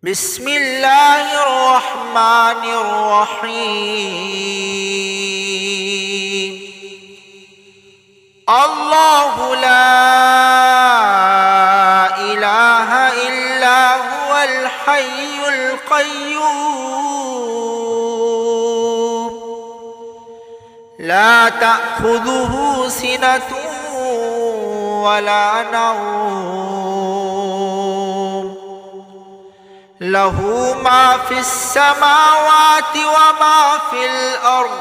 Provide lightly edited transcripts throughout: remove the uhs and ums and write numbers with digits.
بسم الله الرحمن الرحيم. الله لا إله إلا هو الحي القيوم لا تأخذه سنة ولا نوم له ما في السماوات وما في الأرض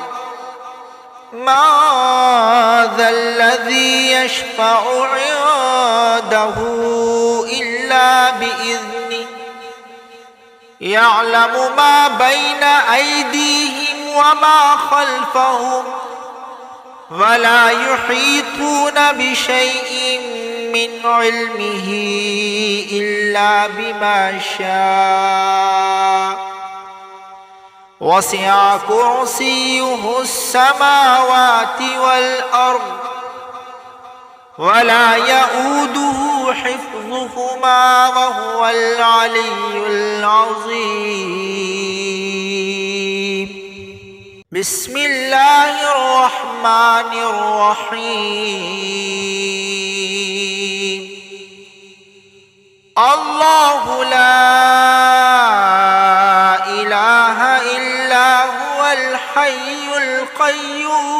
ما ذا الذي يشفع عنده إلا بإذنه يعلم ما بين أيديهم وما خلفهم ولا يحيطون بشيء من علمه إلا بما شاء وسع كرسيه السماوات والأرض ولا يؤوده حفظهما وهو العلي العظيم. بسم الله الرحمن الرحيم. الله لا إله إلا هو الحي القيوم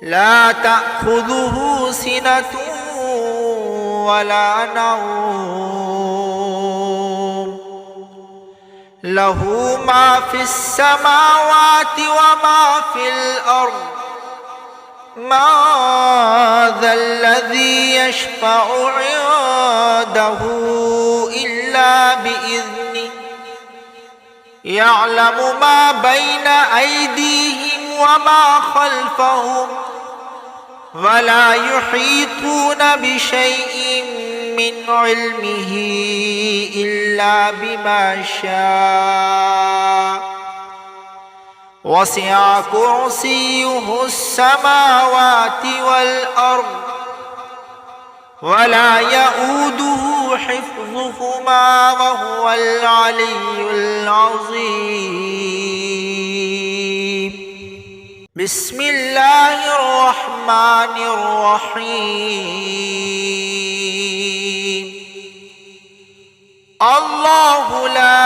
لا تأخذه سنة ولا نوم له ما في السماوات وما في الأرض ما ذا الذي يشفع عنده إلا بإذنه يعلم ما بين أيديهم وما خلفهم ولا يحيطون بشيء من علمه إلا بما شاء وسع كرسيه السماوات والأرض ولا يؤوده حفظهما وهو العلي العظيم. بسم الله الرحمن الرحيم. الله لا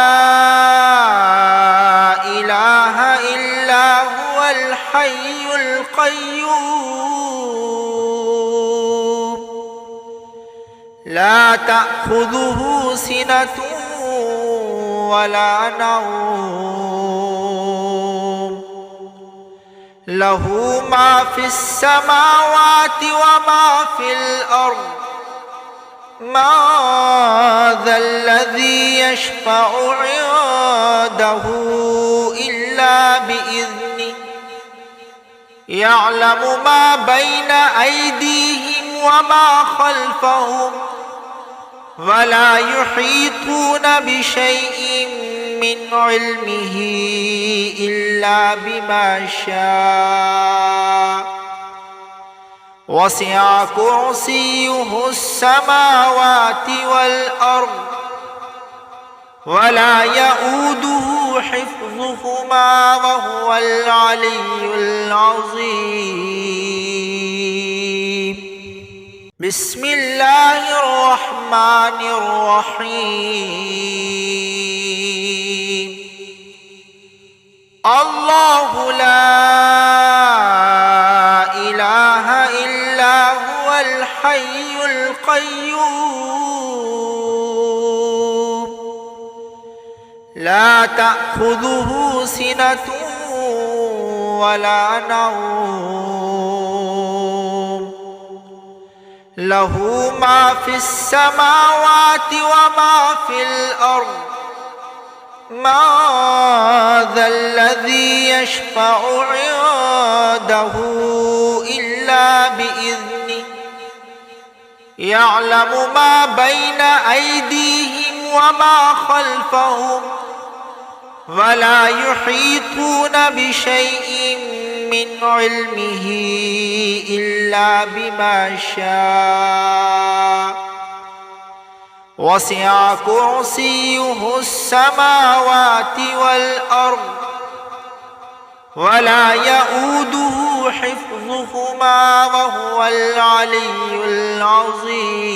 إله إلا هو الحي القيوم لا تأخذه سنة ولا نوم له ما في السماوات وما في الأرض ما ذا الذي يشفع عنده إلا بإذنه يعلم ما بين أيديهم وما خلفهم ولا يحيطون بشيء من علمه إلا بما شاء وسع كرسيه السماوات والأرض ولا يؤوده حفظهما وهو العلي العظيم. بسم الله الرحمن الرحيم. الله لا إله إلا هو الحي القيوم لا تأخذه سنة ولا نوم له ما في السماوات وما في الأرض ما ذا الذي يشفع عنده إلا بإذنه يعلم ما بين أيديهم وما خلفهم ولا يحيطون بشيء من علمه إلا بما شاء وسع كرسيه السماوات والأرض ولا يؤوده حفظهما وهو العلي العظيم.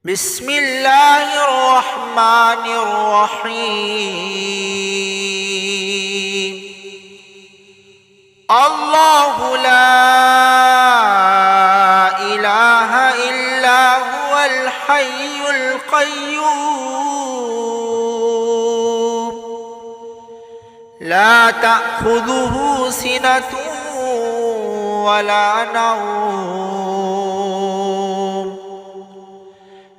بسم الله الرحمن الرحيم. الله لا إله إلا هو الحي القيوم لا تأخذه سنة ولا نوم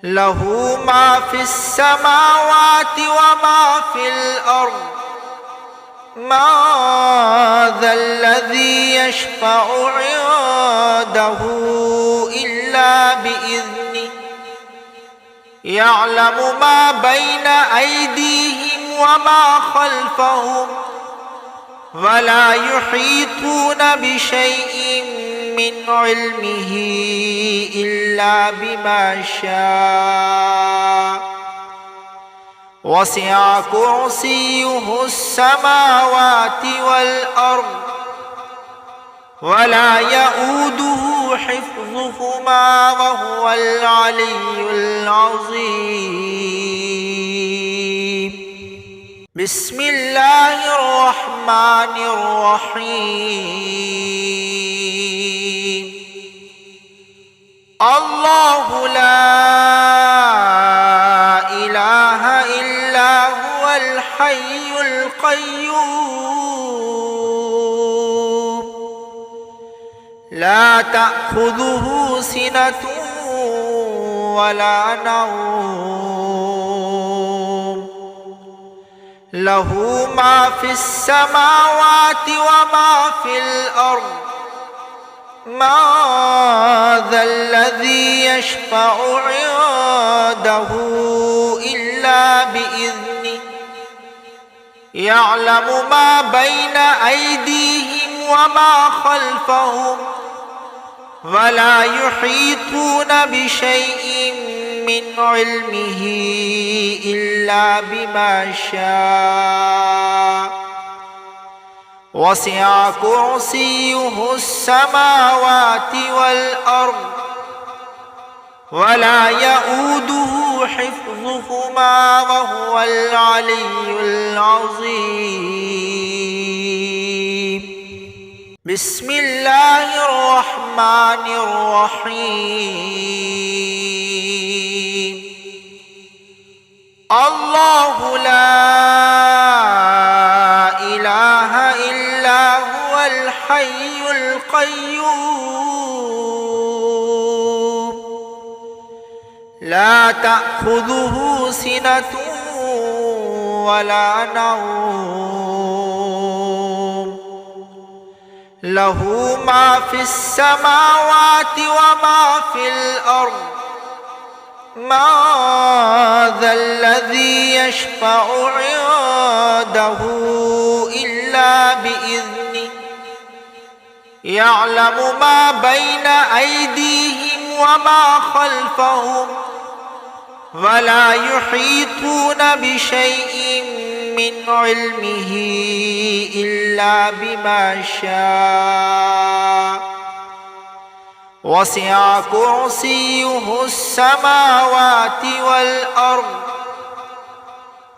له ما في السماوات وما في الأرض ما ذا الذي يشفع عنده إلا بإذنه يعلم ما بين أيديهم وما خلفهم ولا يحيطون بشيء من علمه إلا بما شاء وسع كرسيه السماوات والأرض ولا يؤوده حفظهما وهو العلي العظيم. بسم الله الرحمن الرحيم. الله لا إله إلا هو الحي القيوم لا تأخذه سنة ولا نوم له ما في السماوات وما في الأرض ما ذا الذي يشفع عنده إلا بإذنه يعلم ما بين أيديهم وما خلفهم ولا يحيطون بشيء من علمه إلا بما شاء وسع كرسيه السماوات والأرض ولا يؤوده حفظهما وهو العلي العظيم. بسم الله الرحمن الرحيم. الله لا إله إلا هو الحي القيوم لا تأخذه سنة ولا نوم له ما في السماوات وما في الأرض ما ذا الذي يشفع عنده إلا بإذنه يعلم ما بين أيديهم وما خلفهم ولا يحيطون بشيء من علمه إلا بما شاء وسع كرسيه السماوات والأرض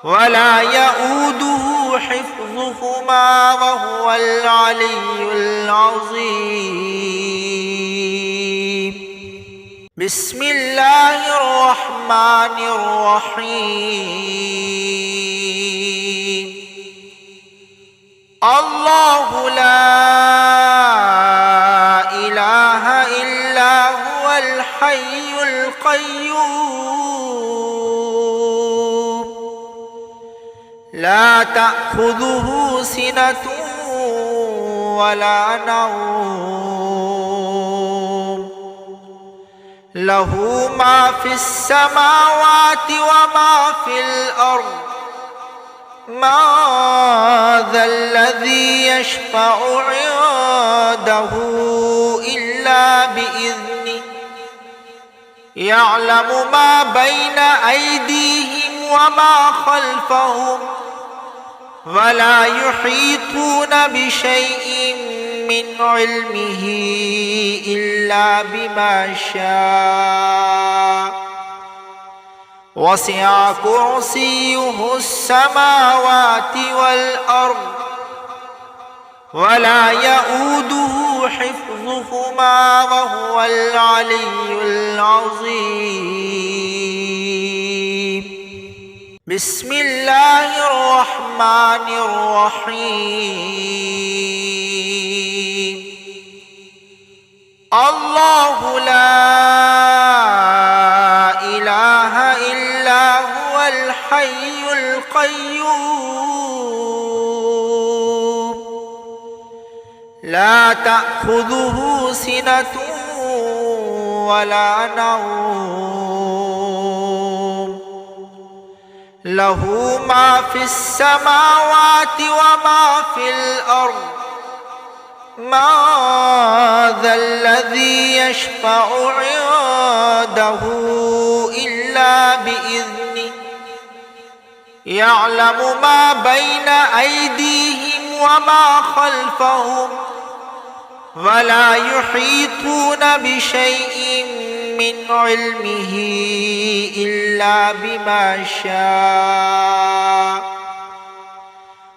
ولا يؤوده حفظهما وهو العلي العظيم. بسم الله الرحمن الرحيم. الله لا إله إلا هو الحي القيوم لا تأخذه سنة ولا نوم له ما في السماوات وما في الأرض ما ذا الذي يشفع عنده إلا بإذنه يعلم ما بين أيديهم وما خلفهم ولا يحيطون بشيء من علمه إلا بما شاء وسع كرسيه السماوات والأرض ولا يؤوده حفظهما وهو العلي العظيم. بسم الله الرحمن الرحيم. الله لا إله إلا هو الحي القيوم لا تأخذه سنة ولا نوم له ما في السماوات وما في الأرض ما ذا الذي يشفع عنده إلا بإذنه يعلم ما بين أيديهم وما خلفهم ولا يحيطون بشيء من علمه إلا بما شاء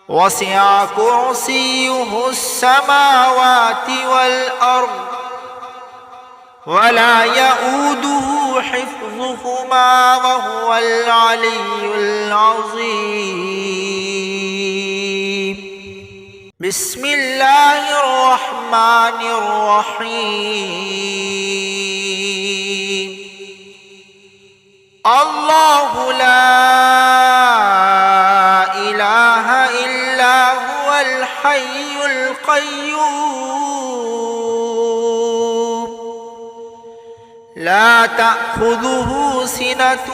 وسع كرسيه السماوات والأرض ولا يؤوده حفظهما وهو العلي العظيم. بسم الله الرحمن الرحيم. الله لا إله إلا هو الحي القيوم لا تأخذه سنة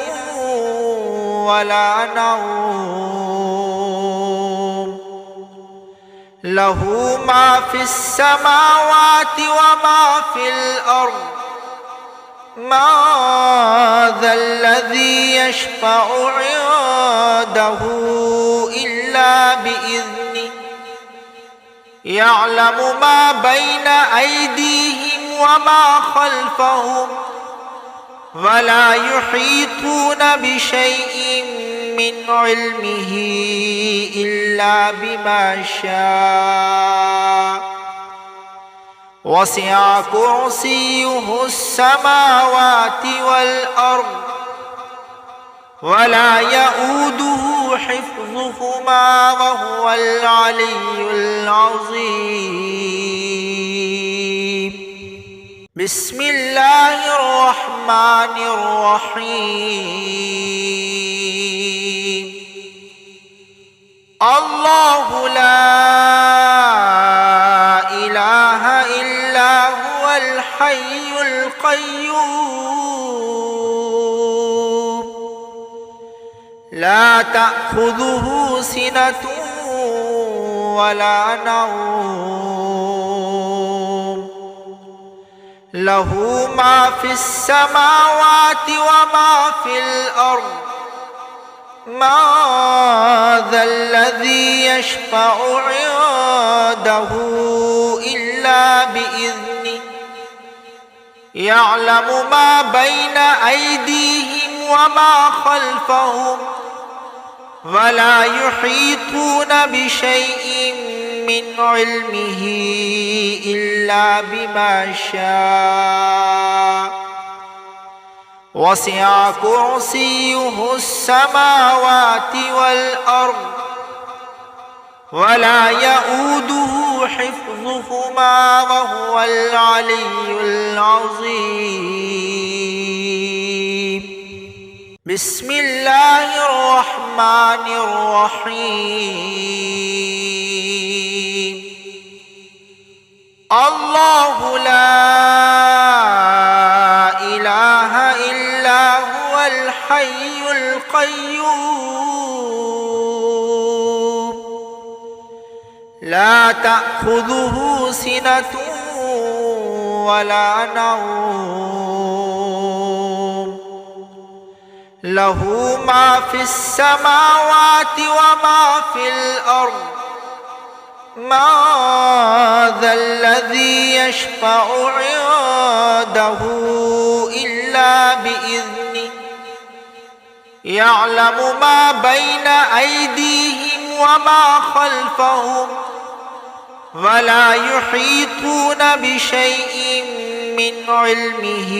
ولا نوم له ما في السماوات وما في الأرض ما ذا الذي يشفع عنده إلا بإذنه يعلم ما بين أيديهم وما خلفهم ولا يحيطون بشيء من علمه إلا بما شاء وسع كرسيه السماوات والأرض ولا يؤوده حفظهما وهو العلي العظيم. بسم الله الرحمن الرحيم. الله لا إله إلا هو الحي القيوم لا تأخذه سنة ولا نوم له ما في السماوات وما في الأرض ما ذا الذي يشفع عنده إلا بإذنه يعلم ما بين أيديهم وما خلفهم ولا يحيطون بشيء من علمه إلا بما شاء وسع كرسيه السماوات والأرض ولا يؤوده حفظهما وهو العلي العظيم. بسم الله الرحمن الرحيم. الله لا إله إلا هو الحي القيوم لا تأخذه سنة ولا نوم له ما في السماوات وما في الأرض ما ذا الذي يشفع عنده إلا بإذنه يعلم ما بين أيديهم وما خلفهم ولا يحيطون بشيء من علمه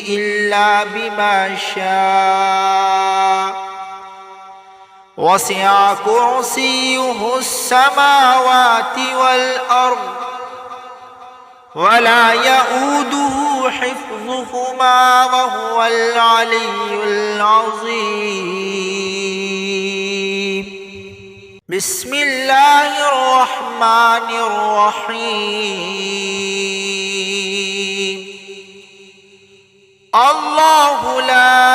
إلا بما شاء وسع كرسيه السماوات والأرض ولا يؤوده حفظهما وهو العلي العظيم. بسم الله الرحمن الرحيم. الله لا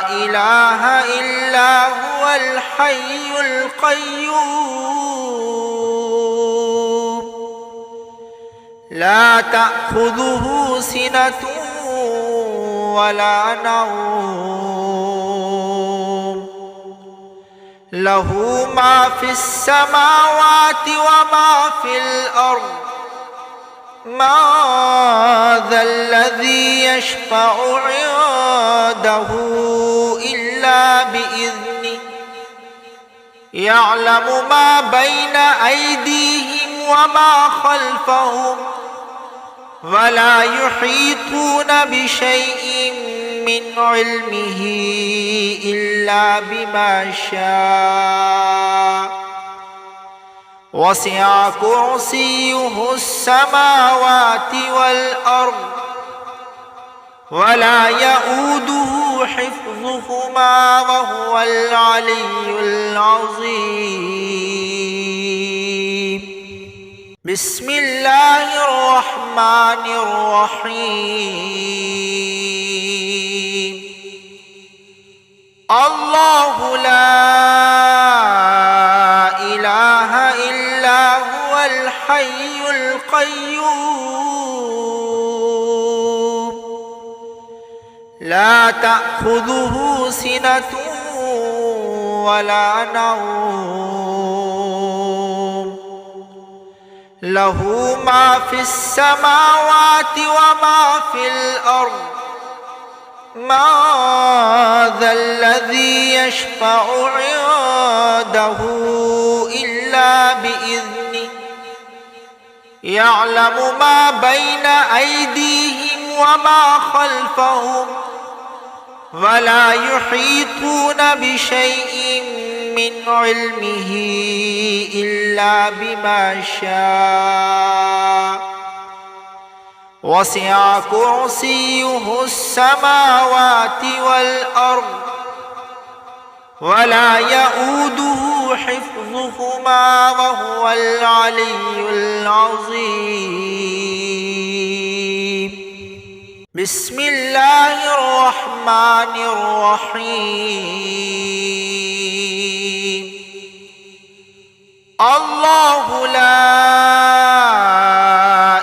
إله إلا هو الحي القيوم لا تأخذه سنة ولا نوم له ما في السماوات وما في الأرض ما ذا الذي يشفع عنده إلا بإذنه يعلم ما بين أيديهم وما خلفهم ولا يحيطون بشيء من علمه إلا بما شاء وسع كرسيه السماوات والأرض ولا يؤوده حفظهما وهو العلي العظيم. بسم الله الرحمن الرحيم. الله لا إله إلا هو الحي القيوم لا تأخذه سنة ولا نوم له ما في السماوات وما في الأرض ما ذا الذي يشفع عنده إلا بإذنه يعلم ما بين أيديهم وما خلفهم ولا يحيطون بشيء من علمه إلا بما شاء وسع كرسيه السماوات والأرض ولا يؤوده حفظهما وهو العلي العظيم. بسم الله الرحمن الرحيم. الله لا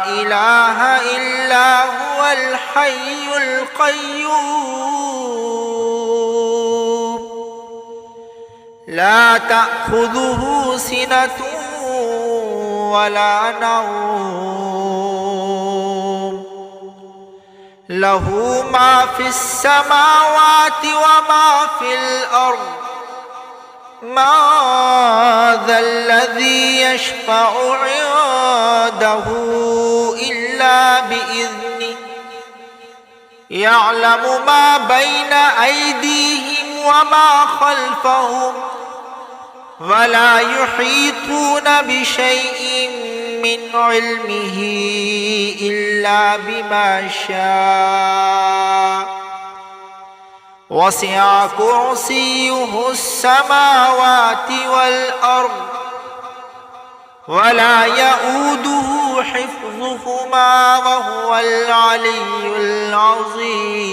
إله إلا هو الحي القيوم لا تأخذه سنة ولا نوم له ما في السماوات وما في الأرض ما ذا الذي يشفع عنده إلا بإذنه يعلم ما بين أيديهم وما خلفهم ولا يحيطون بشيء من علمه إلا بما شاء وسع كرسيه السماوات والأرض ولا يؤوده حفظهما وهو العلي العظيم.